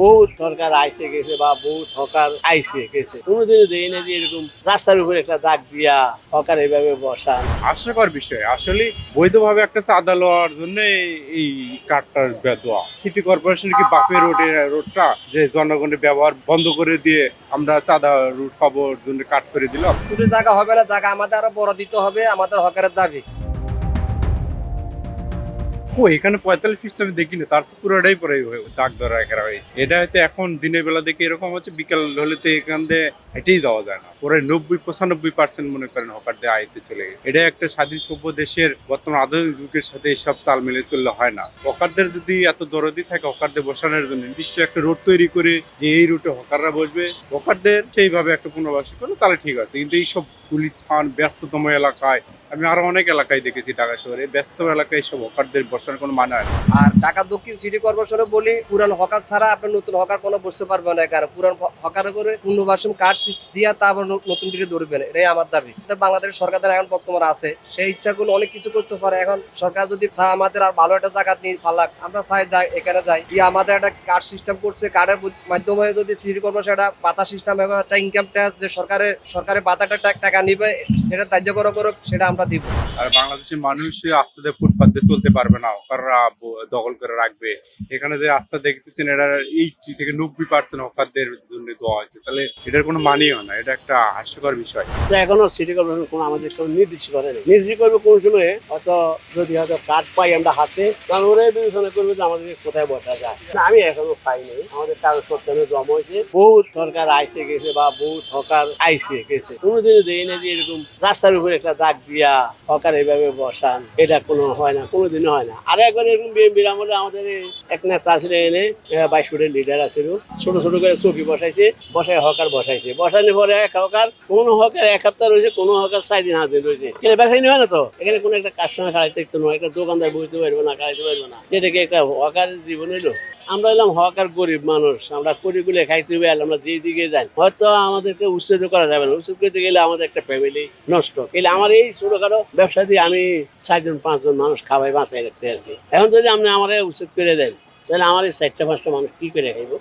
বহুত সরকার আইসে গেছে বা বহুত হকার আইসে গেছে, কোনোদিনও দেখি না যে এরকম রাস্তার উপরে একটা দাগ দিয়া হকার এইভাবে বসান। হাস্যকর বিষয় আসলে। বৈধভাবে একটা চাঁদা লওয়ার জন্য এই কার্ডটা দেওয়া। সিটি কর্পোরেশন কি বাপের রোডটা যে জনগণের ব্যবহার বন্ধ করে দিয়ে আমরা চাঁদা রুট পাবোর জন্য কাট করে দিলাম। শুধু জায়গা হবে না, জায়গা আমাদের আরো বড় দিতে হবে, আমাদের হকারের দাবি। এখানে 45 পিস আমি দেখিনি, তার পুরোটাই পরে দাগ ধরা করা হয়েছে। এটা হয়তো এখন দিনের বেলা দেখে এরকম হচ্ছে, বিকাল হলে তো এখান দিয়ে হেঁটেই যাওয়া যায় না। পরে 90-95% মনে করেন হকার দিয়ে আইতে চলে গেছে। এটা একটা স্বাধীন সভ্য দেশের বর্তমান আধুনিক যুগের সাথে এসব তাল মিলে চললে হয় না। হকারদের যদি এত দরদি থাকে হকারদের বসানোর জন্য নির্দিষ্ট একটা রোড তৈরি করে যে এই রুটে হকাররা বসবে, হকারদের সেইভাবে একটা পুনর্বাসন করলে তাহলে ঠিক আছে। কিন্তু এইসব পুলিশ ফান ব্যস্ততম এলাকায়, আমি আরো অনেক এলাকায় দেখেছি ঢাকা শহরে ব্যস্ত এলাকায় সব হকারদের বসার কোনো মানে হয় না। আর ঢাকা দক্ষিণ সিটি কর্পোরেশনে বলি, পুরান হকার ছাড়া আপনার নতুন হকার কোনো বসতে পারবে না। কারণ পুরান হকার করে পুনর্বাসন কার্ড দিয়া তারপর নতুন দিকে ধরবেন, এটাই আমার দাবি। বাংলাদেশ সরকারের এখন বর্তমান আছে, সেই ইচ্ছাগুলো অনেক কিছু করতে পারে। এখন সরকার যদি চায় আমাদের আর ভালো একটা জায়গা নিয়ে ফালাক, আমরা চাই যাই এখানে যাই, আমাদের একটা কার্ড সিস্টেম করছে, কার্ডের মাধ্যমে যদি সিটি কর্পোরেশন একটা পাতা সিস্টেম এবং একটা ইনকাম ট্যাক্স যে সরকারের পাতাটা টাকা নিবে, সেটা ধার্য করুক, সেটা আমরা দিব। আর বাংলাদেশের মানুষ আস্তে ফুটপাতে চলতে পারবে না, হকাররা দখল করে রাখবে। এখানে যে রাস্তা দেখতেছেন এটা 80 থেকে 90% হকারদের জন্য দেওয়া হয়েছে, তাহলে এটার কোনো মানেই হয় না। এটা একটা হাস্যকর বিষয়। তো এখনো সিটি কর্পোরেশন কোনো আমাদের কোনো নির্দিষ্ট করেনি। নির্দিষ্ট করবে কোন সময়ে, হয়তো যদি হয়তো কার্ড পাই আমরা হাতে, তখন ওরাই বিবেচনা করবে যে আমাদের কোথায় বসা যায়। আমি এখনো পাইনি, আমাদের কাগজপত্র জমা হয়েছে। বহুত সরকার আইসে গেছে বা বহুত হকার আইসে গেছে, কোনোদিনও দেখি না যে এরকম রাস্তার উপরে একটা দাগ দিয়া হকার এইভাবে বসান। এটা কোনো হয় না, কোনোদিনও হয় না। আর একবার এরকম বিএনপির আমলে আমাদের এক নেতা ছিল, এনে 22 ফুটের লিডার আছিল, ছোট ছোট করে চৌকি বসাইছে, বসায় হকার বসাইছে। বসানোর পরে এক হকার, কোনো হকার 1 সপ্তাহ রয়েছে, কোনো হকার 4 দিন 8 দিন রয়েছে। এখানে বেসাইনি হয় না তো, এখানে কোনো একটা কাস্টমার খাড়াইতে নয়, একটা দোকানদার বইতে পারবো না, খাড়াইতে পারবো না। এটা কি একটা হকার জীবন হইলো? আমরা এলাম হকার গরিব মানুষ, আমরা করিগুলো খাইতে হবে। আমরা যেদিকে যাই হয়তো আমাদেরকে উচ্ছেদ করা যাবে না। উচ্ছেদ করতে গেলে আমাদের একটা ফ্যামিলি নষ্ট। এলে আমার এই ছোটখাটো ব্যবসা দিয়ে আমি 4-5 জন মানুষ খাওয়াই বাঁচাই রাখতে আছি। এখন যদি আপনি আমার উচ্ছেদ করে দেন, তাহলে আমার এই 4-5টা মানুষ কি করে খাইবো?